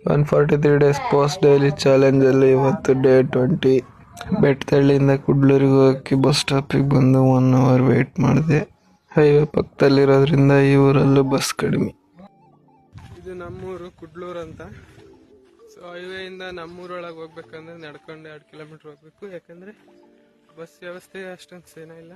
143 days post daily challenge ಅಲ್ಲಿ ಇವತ್ತು day 20. ಬೆಟ್ಟದಳ್ಳಿಯಿಂದ ಕುಡ್ಲೂರಿಗೆ ಹೋಗಕ್ಕೆ ಬಸ್ ಸ್ಟಾಪಿಗೆ ಬಂದು 1 ಅವರ್ ವೇಟ್ ಮಾಡಿದೆ. ಹೈವೇ ಪಕ್ಕದಲ್ಲಿರೋದ್ರಿಂದ ಈ ಊರಲ್ಲೂ ಬಸ್ ಕಡಿಮೆ. ಇದು ನಮ್ಮೂರು ಕುಡ್ಲೂರು ಅಂತ. ಸೊ ಹೈವೇಯಿಂದ ನಮ್ಮೂರೊಳಗೆ ಹೋಗ್ಬೇಕಂದ್ರೆ ನಡ್ಕೊಂಡು 2 ಕಿಲೋಮೀಟರ್ ಹೋಗ್ಬೇಕು, ಯಾಕಂದ್ರೆ ಬಸ್ ವ್ಯವಸ್ಥೆ ಅಷ್ಟೊಂದು ಸೇನ ಇಲ್ಲ.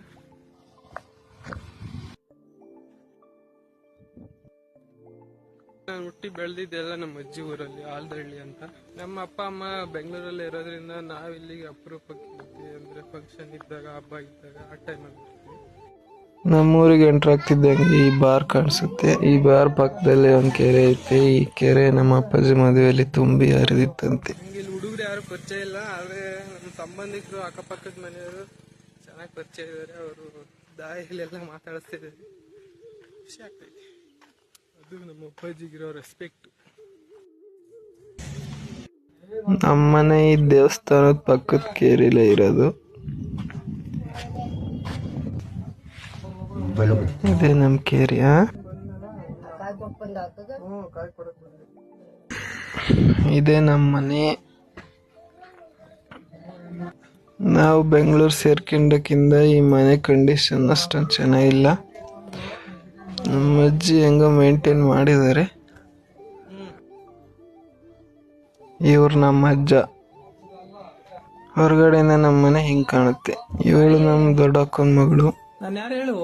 ನಾನು ಹುಟ್ಟಿ ಬೆಳೆದಿದ್ದೆಲ್ಲ ನಮ್ಮ ಅಜ್ಜಿ ಊರಲ್ಲಿ, ಆಲ್ದಹಳ್ಳಿ ಅಂತ. ನಮ್ಮ ಅಪ್ಪ ಅಮ್ಮ ಬೆಂಗಳೂರಲ್ಲಿ ಇರೋದ್ರಿಂದ ನಾವು ಇಲ್ಲಿಗೆ ಅಪರೂಪಕ್ಕೆ ಬರ್ತೀವಿ, ಅಂದ್ರೆ ಫಂಕ್ಷನ್ ಇದ್ದಾಗ, ಹಬ್ಬ ಇದ್ದಾಗ ಆ ಟೈಮಲ್ಲಿ ಬರ್ತೀವಿ. ನಮ್ಮೂರಿಗೆ ಎಂಟ್ರ್ ಆಗ್ತಿದ್ದಂಗೆ ಈ ಬಾರ್ ಕಾಣಿಸುತ್ತೆ. ಈ ಬಾರ್ ಪಕ್ಕದಲ್ಲಿ ಒಂದು ಕೆರೆ ಐತೆ. ಈ ಕೆರೆ ನಮ್ಮ ಅಪ್ಪಾಜಿ ಮದುವೆಯಲ್ಲಿ ತುಂಬಿ ಹರಿದಿತ್ತಂತೆ. ಇಲ್ಲಿ ಹುಡುಗರು ಯಾರು ಪರಿಚಯ ಇಲ್ಲ, ಆದರೆ ನಮ್ಮ ಸಂಬಂಧಿಕರು ಅಕ್ಕಪಕ್ಕದ ಮನೆಯವರು ಚೆನ್ನಾಗಿ ಪರಿಚಯ ಇದ್ದಾರೆ. ಅವರು ದಾರಿಯಲ್ಲೆಲ್ಲ ಮಾತಾಡಿಸ್ತಿದ್ದಾರೆ, ಖುಷಿ ಆಗ್ತೈತಿ. ಅದು ನಮ್ಮ ಅಪ್ಪಾಜಿಗಿರೋ ರೆಸ್ಪೆಕ್ಟ್. ನಮ್ಮನೆ ಈ ದೇವಸ್ಥಾನದ ಪಕ್ಕದ ಕೇರಿಲೇ ಇರೋದು. ಇದೇ ನಮ್ಮ ಕೇರಿ. ಇದೇ ನಮ್ಮ ಮನೆ. ನಾವು ಬೆಂಗಳೂರು ಸೇರ್ಕೊಂಡಕ್ಕಿಂತ ಈ ಮನೆ ಕಂಡೀಷನ್ ಅಷ್ಟೊಂದು ಚೆನ್ನಾಗಿಲ್ಲ. ನಮ್ಮ ಅಜ್ಜಿ ಹೆಂಗೋ ಮೇಂಟೈನ್ ಮಾಡಿದ್ದಾರೆ. ಇವ್ರು ನಮ್ಮ ಅಜ್ಜ. ಹೊರಗಡೆಯಿಂದ ನಮ್ಮ ಮನೆ ಹಿಂಗೆ ಕಾಣುತ್ತೆ. ಇವಳು ನಮ್ಮ ದೊಡ್ಡಕ್ಕನ ಮಗಳು. ನಾನು ಯಾರು ಹೇಳು?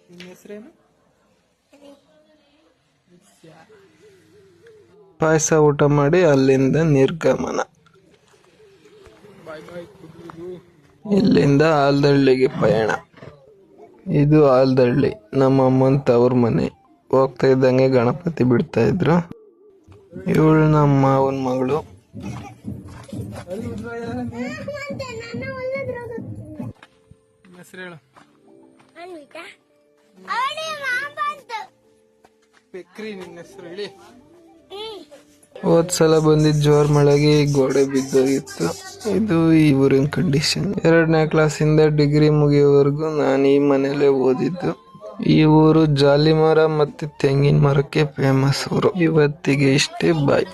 ನಿಮ್ಮ ಹೆಸರೇನು? ಪಾಯಸ ಊಟ ಮಾಡಿ ಅಲ್ಲಿಂದ ನಿರ್ಗಮನ. ಇಲ್ಲಿಂದ ಆಲ್ದಹಳ್ಳಿಗೆ ಪಯಣ. ಇದು ಆಲ್ದಹಳ್ಳಿ, ನಮ್ಮ ಅಮ್ಮನ ತವ್ರ ಮನೆ. ಹೋಗ್ತಾ ಇದ್ದಂಗೆ ಗಣಪತಿ ಬಿಡ್ತಾ ಇದ್ರು. ಇವಳು ನಮ್ಮ ಮಾವನ ಮಗಳು. ಹೆಸರು ಹೇಳು. ಬೆಕ್ರಿ, ನಿನ್ನ ಹೆಸರು ಹೇಳಿ. ಹೋದ್ಸಲ ಬಂದಿದ್ದ ಜೋರ್ ಮಳೆಗೆ ಈ ಗೋಡೆ ಬಿದ್ದೋಗಿತ್ತು. ಇದು ಈ ಊರಿನ ಕಂಡೀಷನ್. 2ನೇ ಕ್ಲಾಸಿಂದ ಡಿಗ್ರಿ ಮುಗಿಯೋವರೆಗೂ ನಾನು ಈ ಮನೇಲೆ ಓದಿದ್ದು. ಈ ಊರು ಜಾಲಿ ಮರ ಮತ್ತೆ ತೆಂಗಿನ ಮರಕ್ಕೆ ಫೇಮಸ್ ಊರು. ಇವತ್ತಿಗೆ ಇಷ್ಟೇ, ಬಾಯ್.